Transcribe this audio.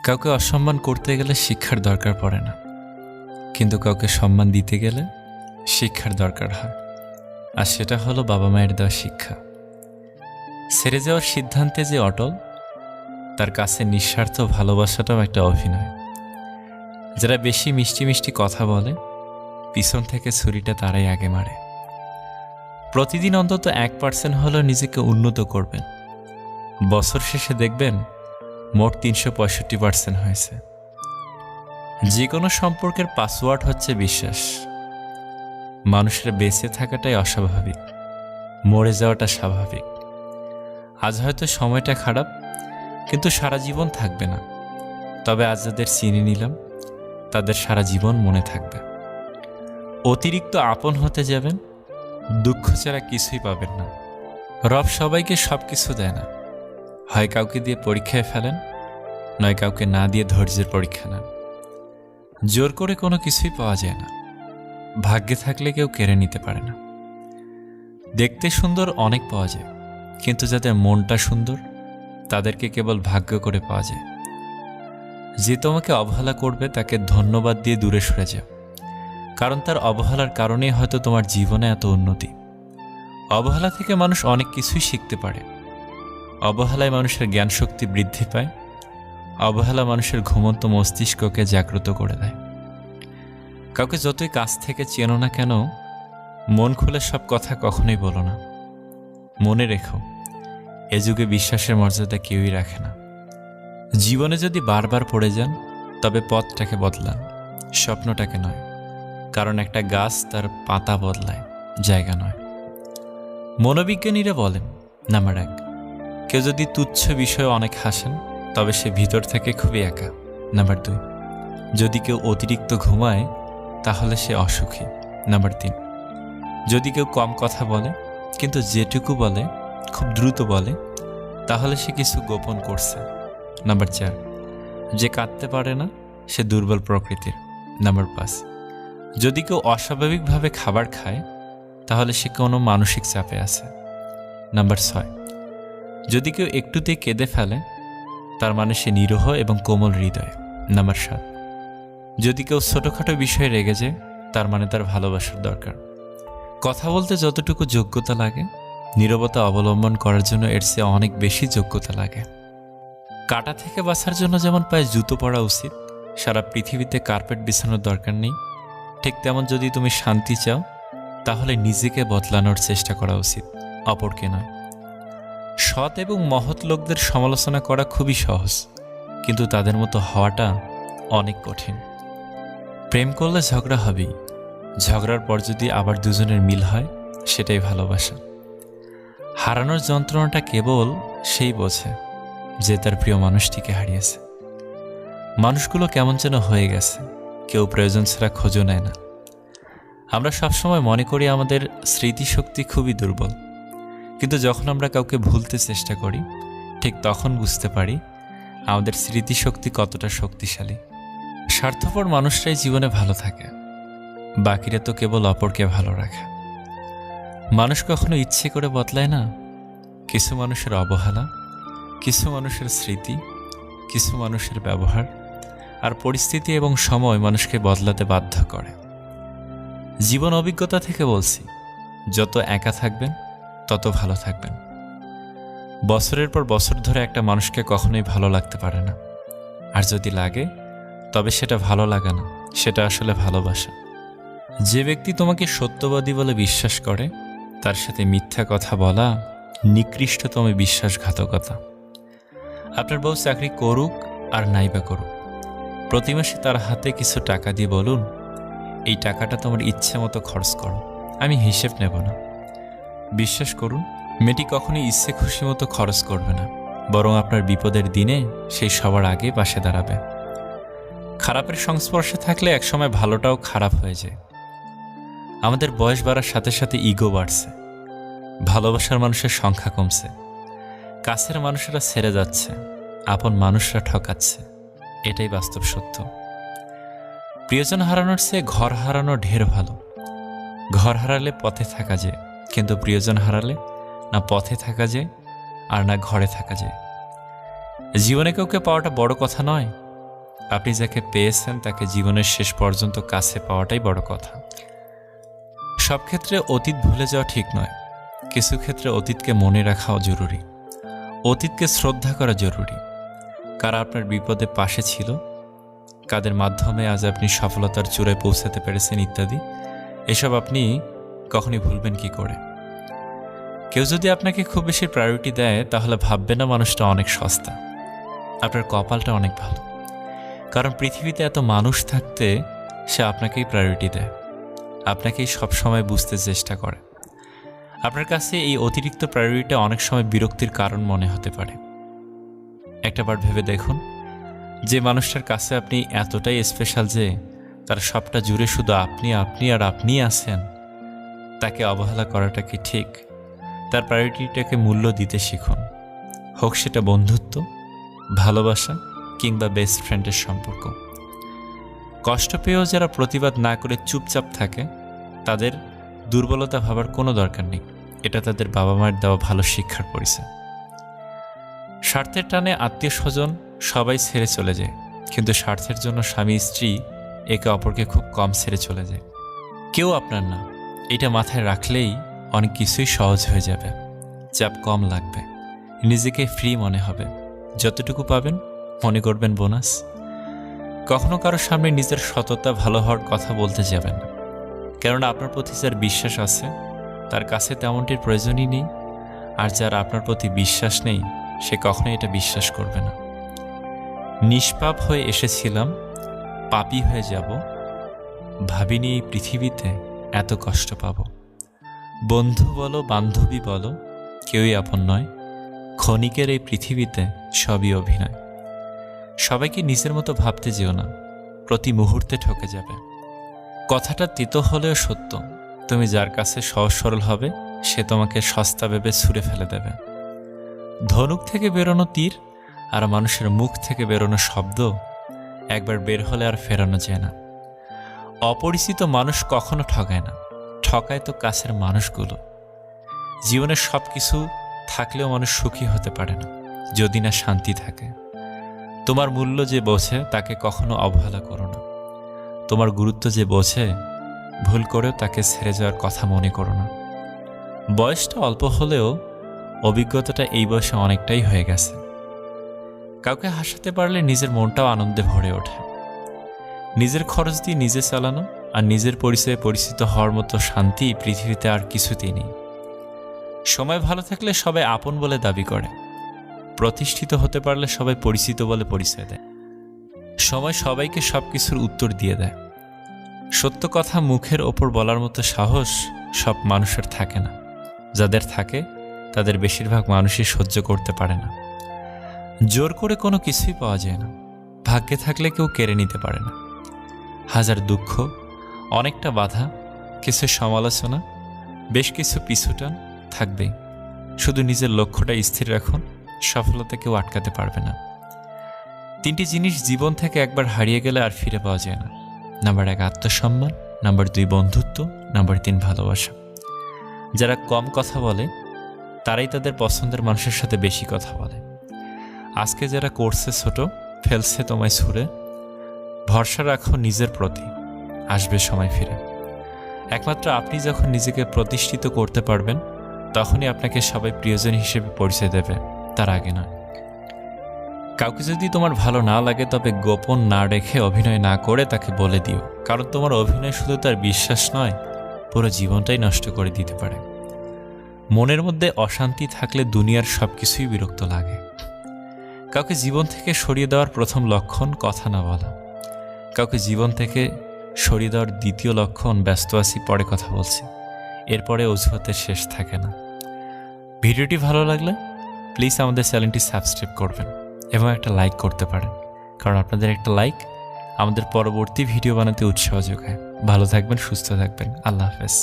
কাউকে অসম্মান করতে গেলে শিক্ষার দরকার পড়ে না, কিন্তু কাউকে সম্মান দিতে গেলে শিক্ষার দরকার হয়। আর সেটা হলো বাবা মায়ের দেওয়া শিক্ষা। ছেড়ে যাওয়ার সিদ্ধান্তে যে অটল, তার কাছে নিঃস্বার্থ ভালোবাসাটাও একটা অভিনয়। যারা বেশি মিষ্টি মিষ্টি কথা বলে, পিছন থেকে ছুরিটা তারাই আগে মারে। প্রতিদিন অন্তত 1% হলেও নিজেকে উন্নত করবেন। বছর শেষে দেখবেন মোট 365% হয়েছে। যে কোনো সম্পর্কের পাসওয়ার্ড হচ্ছে বিশ্বাস। মানুষের বেঁচে থাকাটাই অস্বাভাবিক, মরে যাওয়াটা স্বাভাবিক। আজ হয়তো সময়টা খারাপ, কিন্তু সারা জীবন থাকবে না। তবে আজ যাদের চিনে নিলাম, তাদের সারা জীবন মনে থাকবে। অতিরিক্ত আপন হতে যাবেন, দুঃখ ছাড়া কিছুই পাবেন না। রব সবাইকে সব কিছু দেয় না। হয় কাউকে দিয়ে পরীক্ষায় ফেলেন, নয় কাউকে না দিয়ে ধৈর্যের পরীক্ষা নেন। জোর করে কোনো কিছুই পাওয়া যায় না। ভাগ্যে থাকলে কেউ কেড়ে নিতে পারে না। দেখতে সুন্দর অনেক পাওয়া যায়, কিন্তু যাদের মনটা সুন্দর, তাদেরকে কেবল ভাগ্য করে পাওয়া যায়। যে তোমাকে অবহেলা করবে, তাকে ধন্যবাদ দিয়ে দূরে সরে যাও, কারণ তার অবহেলার কারণেই হয়তো তোমার জীবনে এত উন্নতি। অবহেলা থেকে মানুষ অনেক কিছুই শিখতে পারে। অবহেলায় মানুষের জ্ঞান শক্তি বৃদ্ধি পায়। অবহেলা মানুষের ঘুমন্ত মস্তিষ্ককে জাগ্রত করে দেয়। কাউকে যতই কাছ থেকে চেনো না কেন, মন খুলে সব কথা কখনোই বলো না। মনে রেখো, এ যুগে বিশ্বাসের মর্যাদা কেউই রাখে না। জীবনে যদি বারবার পড়ে যান, তবে পথটাকে বদলান, স্বপ্নটাকে নয়। কারণ একটা গাছ তার পাতা বদলায়, জায়গা নয়। মনোবিজ্ঞানীরা বলেন, নাম্বার 1, কেউ যদি তুচ্ছ বিষয়ে অনেক হাসেন, তবে সে ভিতর থেকে খুবই একা। নাম্বার 2, যদি কেউ অতিরিক্ত ঘুমায়, তাহলে সে অসুখী। নাম্বার 3, যদি কেউ কম কথা বলে, কিন্তু যেটুকু বলে খুব দ্রুত বলে, তাহলে সে কিছু গোপন করছে। নাম্বার 4, যে কাঁদতে পারে না, সে দুর্বল প্রকৃতির। নাম্বার 5, যদি কেউ অস্বাভাবিকভাবে খাবার খায়, তাহলে সে কোনো মানসিক চাপে আছে। নাম্বার 6, যদি কেউ একটুতেই কেঁদে ফেলে, তার মানে সে নিরীহ এবং কোমল হৃদয়। নাম্বার 7, যদি কেউ ছোটোখাটো বিষয়ে রেগে যায়, তার মানে তার ভালোবাসার দরকার। কথা বলতে যতটুকু যোগ্যতা লাগে, নীরবতা অবলম্বন করার জন্য এর চেয়ে অনেক বেশি যোগ্যতা লাগে। কাঁটা থেকে বাঁচার জন্য যেমন পায়ে জুতো পরা উচিত, সারা পৃথিবীতে কার্পেট বিছানোর দরকার নেই, ঠিক তেমন যদি তুমি শান্তি চাও, তাহলে নিজেকে বদলানোর চেষ্টা করা উচিত, অপরকে নয়। সৎ এবং মহৎ লোকদের সমালোচনা করা খুবই সহজ, কিন্তু তাদের মতো হওয়াটা অনেক কঠিন। প্রেম করলে ঝগড়া হবেই। ঝগড়ার পর যদি আবার দুজনের মিল হয়, সেটাই ভালোবাসা। হারানোর যন্ত্রণাটা কেবল সেই বোঝে যে তার প্রিয় মানুষটিকে হারিয়েছে। মানুষগুলো কেমন যেন হয়ে গেছে, কেউ প্রয়োজন ছাড়া খোঁজও নেয় না। আমরা সবসময় মনে করি আমাদের স্মৃতিশক্তি খুবই দুর্বল, কিন্তু যখন আমরা কাউকে ভুলতে চেষ্টা করি, ঠিক তখন বুঝতে পারি আমাদের স্মৃতিশক্তি কতটা শক্তিশালী। স্বার্থপর মানুষরাই জীবনে ভালো থাকে, বাকিরা তো কেবল অপরকে ভালো রাখে। মানুষ কখনো ইচ্ছে করে বদলায় না। কিছু মানুষের অবহেলা, কিছু মানুষের স্মৃতি, কিছু মানুষের ব্যবহার আর পরিস্থিতি এবং সময় মানুষকে বদলাতে বাধ্য করে। জীবন অভিজ্ঞতা থেকে বলছি, যত একা থাকবেন তত ভালো থাকবেন। বছরের পর বছর ধরে একটা মানুষকে কখনোই ভালো লাগতে পারে না। আর যদি লাগে, তবে সেটা ভালো লাগা না, সেটা আসলে ভালোবাসা। যে ব্যক্তি তোমাকে সত্যবাদী বলে বিশ্বাস করে, তার সাথে মিথ্যা কথা বলা নিকৃষ্টতম বিশ্বাসঘাতকতা। আপনার বউ চাকরি করুক আর নাইবা করুক, প্রতি মাসে তার হাতে কিছু টাকা দিয়ে বলুন, এই টাকাটা তোমার ইচ্ছে মতো খরচ করো, আমি হিসেব নেব না। বিশ্বাস করুন, মেয়েটি কখনোই ইচ্ছে খুশি মতো খরচ করবে না, বরং আপনার বিপদের দিনে সেই সবার আগে পাশে দাঁড়াবে। খারাপের সংস্পর্শে থাকলে একসময় ভালোটাও খারাপ হয়ে যায়। আমাদের বয়স বাড়ার সাথে সাথে ইগো বাড়ছে, ভালোবাসার মানুষের সংখ্যা কমছে, কাছের মানুষেরা ছেড়ে যাচ্ছে, আপন মানুষরা ঠকাচ্ছে। এটাই বাস্তব সত্য। প্রিয়জন হারানোর চেয়ে ঘর হারানো ঢের ভালো। ঘর হারালে পথে থাকা যায়, কিন্তু প্রিয়জন হারালে না পথে থাকা যায় আর না ঘরে থাকা যায়। জীবনে কাউকে পাওয়াটা বড় কথা নয়, আপনি যাকে পেয়েছেন তাকে জীবনের শেষ পর্যন্ত কাছে পাওয়াটাই বড় কথা। সব ক্ষেত্রে অতীত ভুলে যাওয়া ঠিক নয়, কিছু ক্ষেত্রে অতীতকে মনে রাখাও জরুরি। অতীতকে শ্রদ্ধা করা জরুরি। কারা আপনার বিপদে পাশে ছিল, কাদের মাধ্যমে আজ আপনি সফলতার চূড়ায় পৌঁছাতে পেরেছেন ইত্যাদি, এসব আপনি কখনই ভুলবেন কি করে? কেউ যদি আপনাকে খুব বেশি প্রায়োরিটি দেয় তাহলে ভাববেন না মানুষটা অনেক সস্তা। আপনার কপালটা অনেক ভালো, কারণ পৃথিবীতে এত মানুষ থাকতে সে আপনাকেই প্রায়োরিটি দেয়, আপনাকেই সবসময় বুঝতে চেষ্টা করে। আপনার কাছে এই অতিরিক্ত প্রায়োরিটিটা অনেক সময় বিরক্তির কারণ মনে হতে পারে। একটাবার ভেবে দেখুন, যে মানুষটার কাছে আপনি এতটাই স্পেশাল যে তার সবটা জুড়ে শুধু আপনি আপনি আর আপনিই আছেন, তাকে অবহেলা করাটা কি ঠিক? তার প্রায়োরিটিটাকে মূল্য দিতে শিখুন, হোক সেটা বন্ধুত্ব, ভালোবাসা কিংবা বেস্ট ফ্রেন্ডের সম্পর্ক। কষ্ট পেয়েও যারা প্রতিবাদ না করে চুপচাপ থাকে তাদের দুর্বলতা ভাবার কোনো দরকার নেই, এটা তাদের বাবা মায়ের দেওয়া ভালো শিক্ষার পরিচয়। স্বার্থের টানে আত্মীয় স্বজন সবাই ছেড়ে চলে যায়, কিন্তু স্বার্থের জন্য স্বামী স্ত্রী একে অপরকে খুব কম ছেড়ে চলে যায়। কেউ আপনার না, এটা মাথায় রাখলেই অনেক কিছুই সহজ হয়ে যাবে। চাপ কম লাগবে, নিজেকে ফ্রি মনে হবে। যতটুকু পাবেন মনে করবেন বোনাস। কখনো কারোর সামনে নিজের সততা ভালো হওয়ার কথা বলতে যাবেন না, কেননা আপনার প্রতি যার বিশ্বাস আছে তার কাছে তেমনটির প্রয়োজনই নেই, আর যার আপনার প্রতি বিশ্বাস নেই সে কখনোই এটা বিশ্বাস করবে না। নিষ্পাপ হয়ে এসেছিলাম, পাপী হয়ে যাব, ভাবিনি এই পৃথিবীতে এত কষ্ট পাব। বন্ধু বলো বান্ধবী বলো কেউই আপন নয়, ক্ষণিকের এই পৃথিবীতে সবই অভিনয়। সবাইকে নিজের মতো ভাবতে যেও না, প্রতি মুহূর্তে ঠকে যাবে। কথাটা তিতো হলেও সত্য, তুমি যার কাছে সহজ সরল হবে সে তোমাকে সস্তা ভেবে ছুঁড়ে ফেলে দেবে। ধনুক থেকে বেরোনো তীর আর মানুষের মুখ থেকে বেরোনো শব্দ একবার বের হলে আর ফেরানো যায় না। অপরিচিত মানুষ কখনো ঠকায় না, ঠকায় তো কাছের মানুষগুলো। জীবনের সব কিছু থাকলেও মানুষ সুখী হতে পারে না যদি না শান্তি থাকে। তোমার মূল্য যে বোঝে তাকে কখনো অবহেলা করো না। তোমার গুরুত্ব যে বোঝে ভুল করেও তাকে ছেড়ে যাওয়ার কথা মনে করো না। বয়সটা অল্প হলেও অভিজ্ঞতাটা এই বয়সে অনেকটাই হয়ে গেছে। কাউকে হাসাতে পারলে নিজের মনটাও আনন্দে ভরে ওঠে। নিজের খরচ দিয়ে নিজে চালানো আর নিজের পরিচয়ে পরিচিত হওয়ার মতো শান্তি পৃথিবীতে আর কিছুতেই নেই। সময় ভালো থাকলে সবাই আপন বলে দাবি করে, প্রতিষ্ঠিত হতে পারলে সবাই পরিচিত বলে পরিচয় দেয়। সময় সবাইকে সবকিছুর উত্তর দিয়ে দেয়। সত্য কথা মুখের ওপর বলার মতো সাহস সব মানুষের থাকে না, যাদের থাকে তাদের বেশিরভাগ মানুষই সহ্য করতে পারে না। জোর করে কোনো কিছুই পাওয়া যায় না, ভাগ্যে থাকলে কেউ কেড়ে নিতে পারে না। হাজার দুঃখ, অনেকটা বাধা, কিছু সমালোচনা, বেশ কিছু পিছুটান থাকবেই। শুধু নিজের লক্ষ্যটা স্থির রাখুন, সফলতা কেউ আটকাতে পারবে না। 3টি জিনিস জীবন থেকে একবার হারিয়ে গেলে আর ফিরে পাওয়া যায় না। নাম্বার 1 আত্মসম্মান, নাম্বার 2 বন্ধুত্ব, নাম্বার 3 ভালোবাসা। যারা কম কথা বলে তারাই তাদের পছন্দের মানুষের সাথে বেশি কথা বলে। আজকে যারা করছে ছোট, ফেলছে তোমায় ছুঁড়ে, ভরসা রাখো নিজের প্রতি, আসবে সময় ফিরে। একমাত্র আপনি যখন নিজেকে প্রতিষ্ঠিত করতে পারবেন তখনই আপনাকে সবাই প্রিয়জন হিসেবে পরিচয় দেবে, তার আগে নয়। কাউকে যদি তোমার ভালো না লাগে তবে গোপন না রেখে অভিনয় না করে তাকে বলে দিও, কারণ তোমার অভিনয় শুধু তার বিশ্বাস নয়, পুরো জীবনটাই নষ্ট করে দিতে পারে। মনের মধ্যে অশান্তি থাকলে দুনিয়ার সব কিছুই বিরক্ত লাগে। কাউকে জীবন থেকে সরিয়ে দেওয়ার প্রথম লক্ষণ কথা না বলা। কাউকে জীবন থেকে সরিয়ে দেওয়ার দ্বিতীয় লক্ষণ ব্যস্ত আছি, পরে কথা বলছি। এরপরে অজুহাতের শেষ থাকে না। ভিডিওটি ভালো লাগলে প্লিজ আমাদের চ্যানেলটি সাবস্ক্রাইব করবেন এবং একটা লাইক করতে পারেন, কারণ আপনাদের একটা লাইক আমাদের পরবর্তী ভিডিও বানাতে উৎসাহ যোগায়। ভালো থাকবেন, সুস্থ থাকবেন। আল্লাহ হাফেজ।